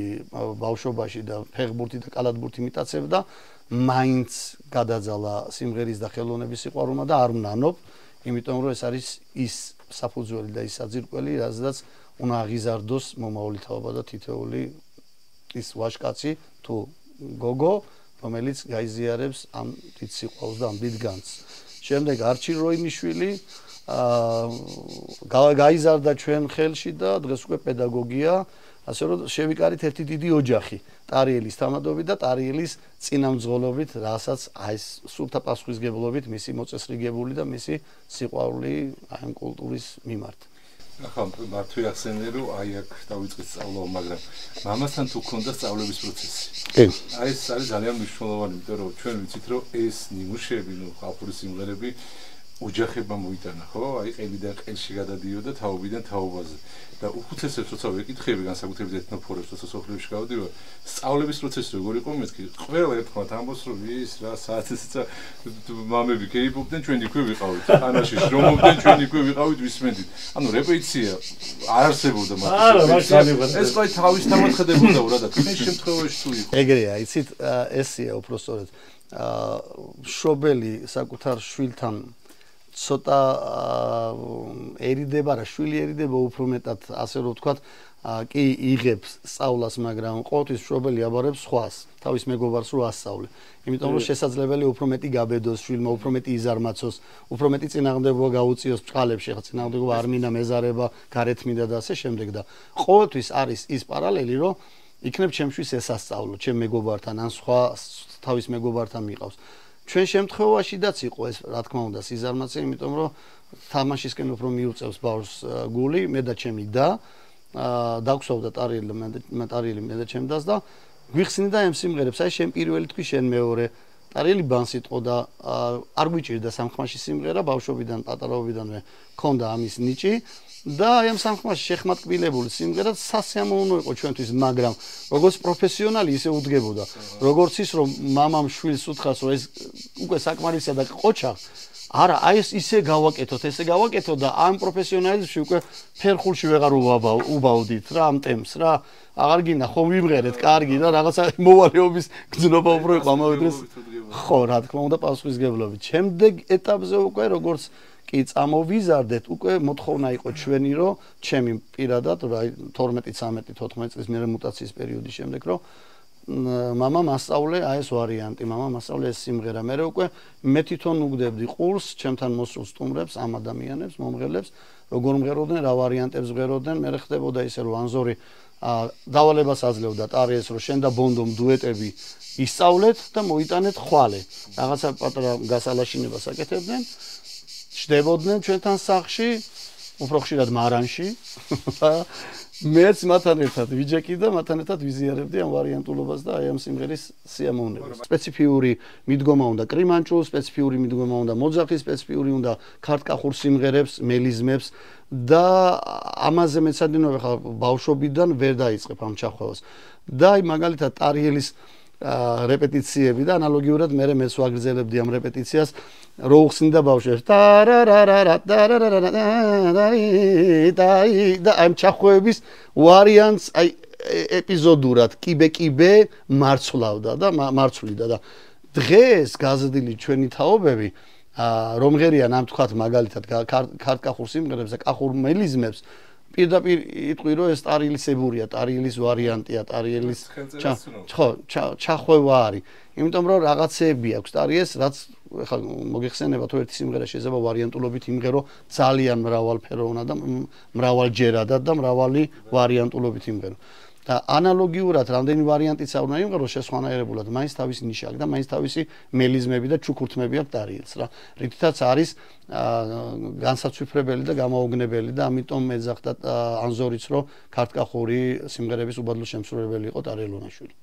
S3: ბავშვობაში და ფეხბურთი და კალათბურთი მიტაცებდა, მაინც გადაძალა სიმღერის და ხელოვნების სიყვარულმა და არ ვნანობ, იმიტომ რომ ეს არის ის საფუძველი და ის საძირკველი, რაზედაც უნდა აღიზარდოს მომავალი თაობა და თითოეული ის ვაჟკაცი თუ გოგო, რომელიც გაიზიარებს ამ დიდ სიყვარულს და ამ დიდ განცს. შემდეგ არჩილ როინიშვილი გაიზარდა ჩვენ ხელში და დღეს უკვე პედაგოგია, ასე რომ შევიკარით ერთი დიდი ოჯახი, ტარიელის თამადობით და ტარიელის წინამძღოლობით, რასაც აი ეს სულთა პასუხისგებლობით მისი მოწესრიგებული და მისი სიყვარული აი ამ კულტურის მიმართ.
S4: ახლა მართვი ახსენე რომ აი აქ დავიწყე სწავლა, მაგრამ მამასთან თუ ქონდა სწავლების პროცესი.
S3: კი.
S4: აი ეს არის ძალიან მნიშვნელოვანი, იმიტომ რომ ჩვენ ვიცით რომ ეს ნიმუშები, ხალხური სიმღერები ოჯახებმა მოიტანა, ხო? აი ყელიდან ყელში გადადიოდა თაობიდან თაობაზე. და უხუცესებს როცა ვეკითხები განსაკუთრებით ეთნოფორებს, როცა სოფლებში გავდივარ, სწავლების პროცესი როგორ იყო მეთქი? ყველა ერთხმათ ამბობს რომ ის რა საათისა მამები კეიპობდნენ, ჩვენ იქვე ვიყავით. ხანაში შრომობდნენ, ჩვენ იქვე ვიყავით, ვისმენდით. ანუ რეპეტიცია არ არსებობდა მათთვის.
S2: არა, მაგალითად.
S4: ეს ყოი თავისთავად ხდებოდა რა და თქვენ შემთხვევაში თუ იყო.
S3: ეგრეა, იცით, ესია უფრო სწორედ. შობელი საკუთარ შვილთან ცოტაერიდება რა შვილი eriდება უფრო მეტად ასე რომ ვთქვათ კი იღებს სწავლას მაგრამ ყოველთვის მშობელი აბარებს სხვას თავის მეგობარს რო ასწავლე იმიტომ რომ შესაძლებელი უფრო მეტი გაბედოს შვილმა უფრო მეტი იზარმაცოს უფრო მეტი წინააღმდეგობა გაუწიოს ბჭყალებში ხა წინააღმდეგობა არ მინდა მეზარება გარეთმინდა და ასე შემდეგ და ყოველთვის არის ის პარალელი რომ იქნებ ჩემთვის ესასწავლო ჩემ მეგობართან ან სხვა თავის მეგობართან მიყავს ჩვენ შემთხვევაშიდაც იყო ეს რა თქმა უნდა სიზარმაცე იმიტომ რომ თამაშისკენ უფრო მიუწევს ბავშვს გული მე და ჩემი და დაგვსვავდა ტარიელი მე და ჩემ დას და გვიხსნიდა ამ სიმღერებს აი შენ პირველი თქვი შენ მეორე ტარიელი ბანს იტყო და არ გვიჭირდა სამხმაში სიმღერა ბავშვობიდან პატარაობიდანვე ქონდა ამის ნიჭი და აი ამ სამხმაში შეხმატკბილებული სიმღერა სასიამოვნო იყო ჩვენთვის მაგრამ როგორც პროფესიონალი ისე უდგებოდა როგორც ის რომ მამამ შვილს უთხრას რომ ეს უკვე საკმარისია და ყოჩა არა აი ეს ისე გავაკეთოთ და ამ პროფესიონალიზმში უკვე ფერხულში ვეღარ უბავდით რა ამ ტემს რა აღარ გინდა ხო ვიმღერეთ კარგი და რაღაცა მოვალეობის გზნობა უფრო იყო ამავე დროს ხო რა თქმა უნდა პასუხისგებლობით შემდეგ ეტაპზე უკვე როგორც კი წამოვიზარდეთ უკვე მოთხოვნა იყო ჩვენი რომ ჩემი პირადად რა 12-13-14 წლის მერე მუტაციის პერიოდის შემდეგ რომ мама მასწავლე აი ეს ვარიანტი мама მასწავლე ეს სიმღერა მე უკვე მე თვითონ უგდებდი ყურს ჩემთან მოსულ სტუმრებს ამ ადამიანებს მომღერლებს როგორ მღეროდნენ რა ვარიანტებს მღეროდნენ მე ხდებოდა ისე რომ ანზორი დავალებას აძლევდა ტარიეს რომ შენ და ბონდომ დუეტები ისწავლეთ და მოიტანეთ ხვალე რაღაცა პატარა გასალაშინებას აკეთებდნენ შდებოდნენ ჩვენთან სახლში უფრო ხშირად მარანში მეც მათთან ერთად ვიჯექი და მათთან ერთად ვიზიარებდი ამ ვარიანტულობას და აი ამ სიმღერის სიამოვნებას. სპეციფიური მიდგომა უნდა კრიმანჭულ, სპეციფიური მიდგომა უნდა მოძახის, სპეციფიური უნდა ქართკახურ სიმღერებს, მელიზმებს და ამაზე მეცადინოები ხა ბავშვობიდან ვერ დაიწყებ ამ ჩახვევას. და აი მაგალითად ტარიელის რეპეტიციები და ანალოგიურად მეც ვაგრძელებდი ამ რეპეტიციას რო უხსნიდა ბავშვებს და ამ ჩახვევების ვარიანტს აი ეპიზოდურად კიბე მარცვლავდა და მარცვლიდა და დღეს გაზრდილი ჩვენი თაობები რომ ღერიან ამ თქვათ მაგალითად ქართკახურ სიმღერებს და კახურ მელიზმებს პირდაპირ იტყვი რომ ეს ტარიელისებურია, ტარიელის ვარიანტია, ტარიელის ხო, ჩახვევა არის. იმიტომ რომ რაღაცეები აქვს ტარიეს, რაც ხა მოგიხსენება თუ ერთი სიმღერა შეიძლება ვარიანტულობით იმღერო ძალიან მრავალფეროვნა და მრავალჯერადად და მრავალი ვარიანტულობით იმღერო. და ანალოგიურად რამდენი ვარიანტიც არ უნდა იმღეროს შესვანაირებულად, მაინც თავისი ნიშა აქვს და მაინც თავისი მელიზმები და ჩუქურთმები აქვს ტარიელს რა. რითაც არის განსაცვიფრებელი და გამაოგნებელი და ამიტომ მეძახდა ანზორიც რომ ქართკახური სიმღერების უბადლო შემსრულებელი იყო ტარიელონაშვილი.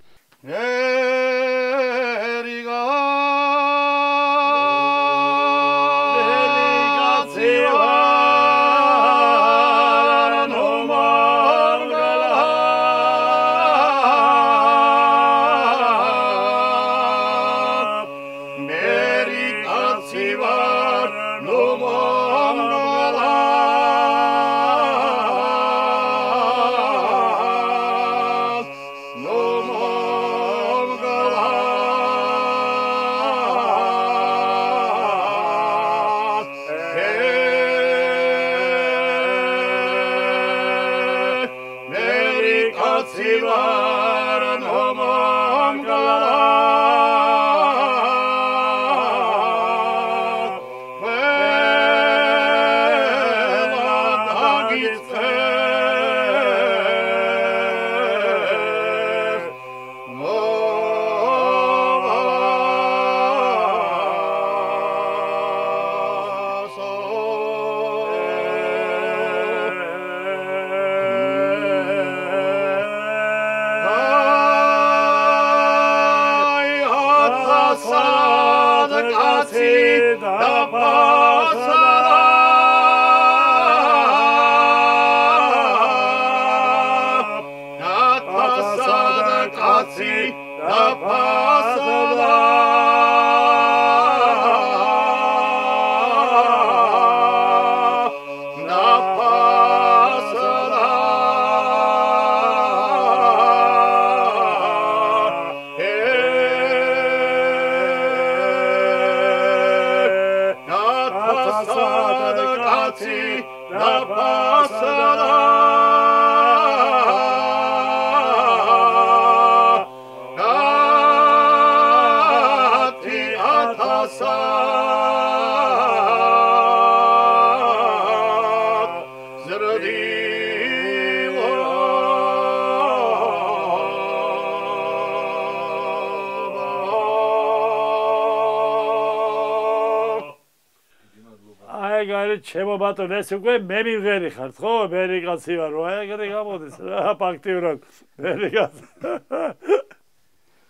S2: ჩემო ბატონო ეს უკვე მე მივღერი ხართ ხო მე კაცი ვარ რა ეგრე გამოდის რა ფაქტიურად მე კაცი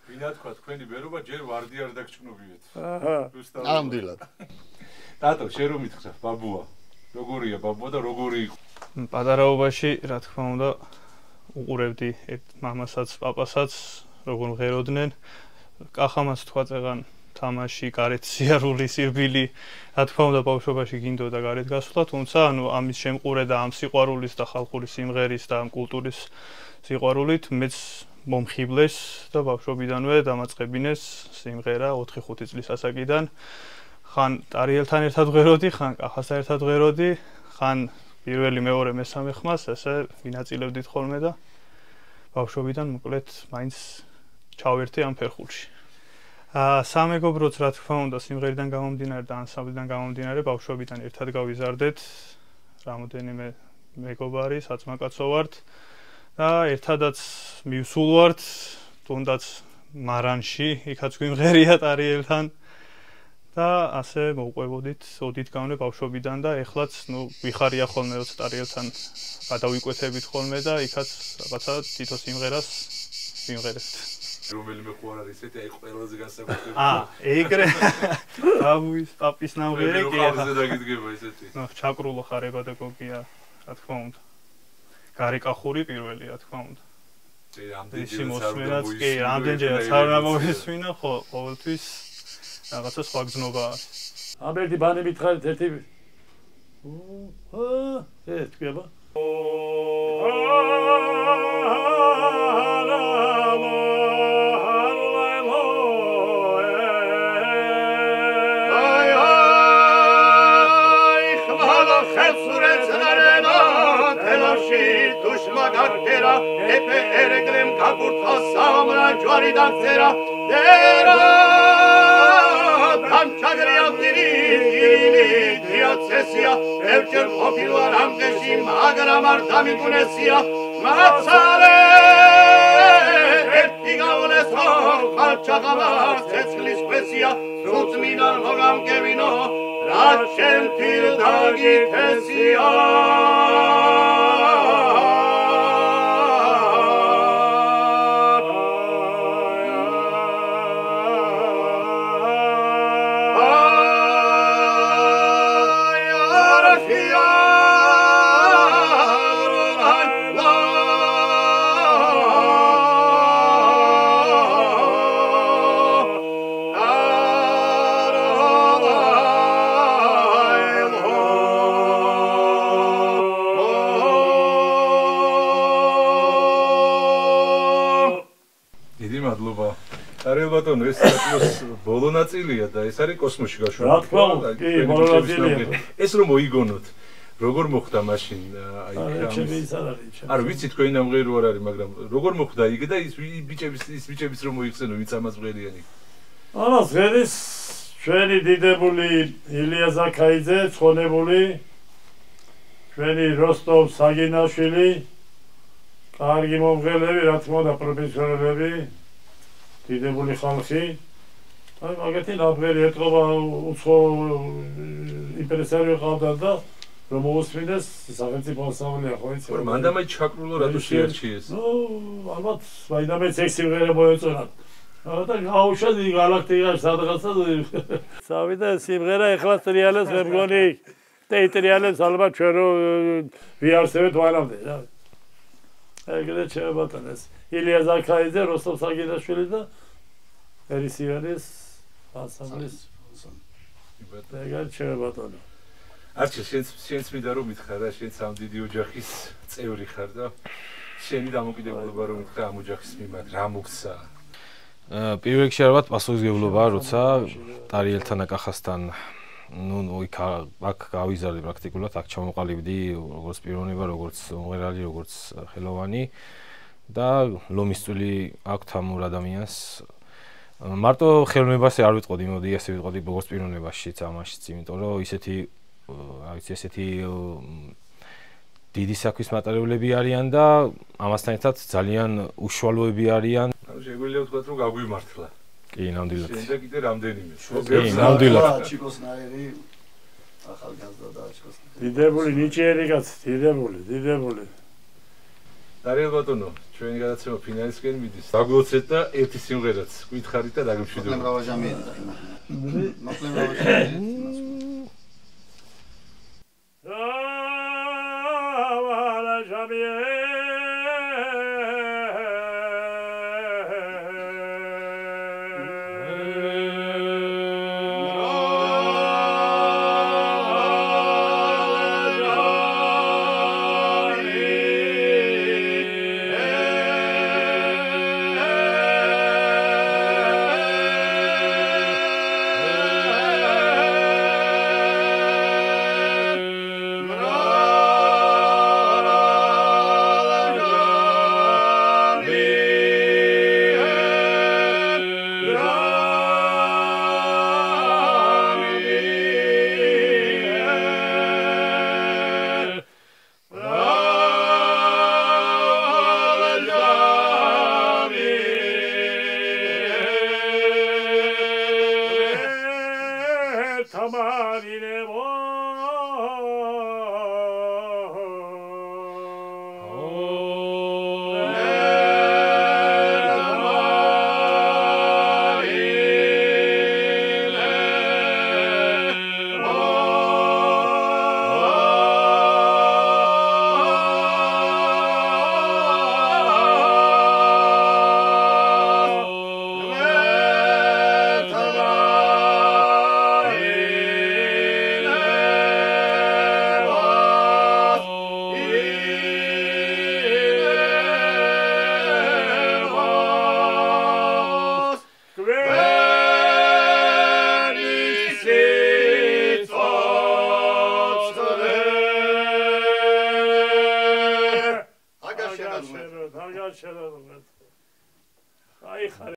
S4: ვინა თქვა თქვენი ბერობა ჯერ ვარდი არ დაგჭკნობიეთ
S3: ნამდვილად
S4: დათო შენ რომ მითხრა ბაბუა როგორია ბაბუა და როგორი იყო
S5: პატარაობაში რა თქმა უნდა უყურებდი ერთ მამასაც პაპასაც როგორ მღეროდნენ კახამას თქვა წეღან თამაში, გარეთ სიარული, სირბილი, რა თქმა უნდა ბავშვობაში გინდოდა გარეთ გასვლა, თუმცა ანუ ამის შემყურე და ამ სიყვარულის და ხალხური სიმღერის და ამ კულტურის სიყვარულით მეც მომხიბლეს და ბავშვობიდანვე დამაწყებინეს სიმღერა 4-5 წლის ასაკიდან. ხან ტარიელთან ერთად ვღეროდი, ხან კახასთან ერთად ვღეროდი, ხან პირველი, მეორე, მესამე ხმას ესე ვინაწილებდით ხოლმე და ბავშვობიდან მოკლედ მაინც ჩავერთი ამ ფერხულში. სამეგობროც რა თქმა უნდა სიმღერიდან გამომდინარე და ანსამბლიდან გამომდინარე ბავშვობიდან ერთად გავიზარდეთ რამოდენიმე მეგობარი საწმაკაცო ვართ და ერთადაც მივსულ ვართ თუნდაც მარანში იქაც გვიმღერია ტარიელთან და ასე მოვყვებოდით ოდით გამნე ბავშვობიდან და ეხლაც ნუ ვიხარია ხოლმე როცა ტარიელთან გადავიკვეთებით ხოლმე და იქაც რაღაცა თითო სიმღერას ვიმღერებთ
S4: რომელიმე ხო არ არის ესეთი აი ყველაზე განსაკუთრებული
S5: ეგრე ბაბუის პაპის ნამღერი კი
S4: ახლა დაგიდგება ესეთი
S5: ნუ ჩაკრულო ხარება და გოგია რა თქმა უნდა გარეკახური პირველი რა თქმა უნდა ამდენჯერაც არ გამოვისმინა ხო ყოველთვის რაღაცა სხვა გზნობა არის
S2: ამერტი ბანი მითხარით ერთი ეს თქვება
S6: Magakera, epe ereglem kakurtha samra jwari daksera, dera damchagriya tiri diatsesia, evcher opilvar amgeshi magra mardami kunesia, matsale ettigavnes ho khalchagavar tsetslis pesia, sutsminar hogam kevino, rachen til dagitesia.
S4: ბატონო ეს არის ბოლო ნაწილია და ეს არის კოსმოსში გაშვება.
S2: რა თქმა უნდა, კი, ბოლო ნაწილია.
S4: ეს რომ მოიგონოთ, როგორ მოხდა მაშინ აი არ ვიცი თქვენი ნამღერი არ არის, მაგრამ როგორ მოხდა იქ და ის ბიჭების რომ მოიხსენო, ვინც ამას მღერიანი.
S2: ამას ღერის ჩვენი დიდებული ილია ზაქაიძე, ცხონებული ჩვენი როსტოვ საგინაშვილი, კარგი მომღერლები, რა თქმა უნდა, პროფესიონალები დიდებული ხალხი აი მაგათი ნაბღერი ეთყობა უცხო იმპრესარიო ყავდა და რომ მოусმინდეს სახელმწიფო ასამბლეა ხო იცი
S4: მაგრამ მანდამაი ჩაკრულო რატო შეარჩიეს
S2: ნუ ალბათ მაინდამეც ეს სიმღერა მოეწონათ და აუშად გალაქტიკაში სადღაცა წავიდა სიმღერა ეხლა ტრიალებს მე მგონი ტეიტრიალებს ალბათ ჩვენ რო ვიარსებთ ვანამდე რა ეგრე ჩემ ბატონეს ილია ზაქაიძე, როსტოვ საგინაშვილი და ერისიანის ანსამბლის ეგარ ჩემ ბატონო.
S4: არჩი შენს მინდა რომ მითხრა რა შენ სამ დიდი ოჯახის წევრი ხარ და შენი დამოკიდებულება რომ მითხრა ამ ოჯახის მიმართ რა მოგცა?
S7: პირველ რიგში ალბათ პასუხისმგებლობა როცა ტარიელთან და კახასთან ნუ აქ გავიზარდი პრაქტიკულად აქ ჩამოყალიბდი როგორც პიროვნება, როგორც მომღერალი, როგორც ხელოვანი და ლომისწული აქვთ ამ ორ ადამიანს მარტო ხელოვნებას არ ვიტყოდი, მოდი ასე ვიტყოდი როგორც პიროვნებაშიც ამაშიც, იმიტომ რომ ისეთი რა ვიცი, ესეთი დიდი საქმის მატერიალები არიან და ამასთან ერთად ძალიან უშუალოები არიან.
S1: შეგვიძლია ვთქვათ, რომ გაგვიმართლა.
S7: კი, ნამდვილად.
S1: შემდეგ კიდე რამდენიმე.
S7: კი, ნამდვილად.
S3: ჩიკოსნაირი ახალგაზრდა და ჩიკოსნაირი.
S2: დიდებული ნიჭიერი კაცი, დიდებული.
S1: დარიელ ბატონო, ჩვენი გადაცემა ფინალისკენ მიდის. დაგვიოცეთ და ერთი სიმღერაც გითხარით და დაგემშვიდობთ.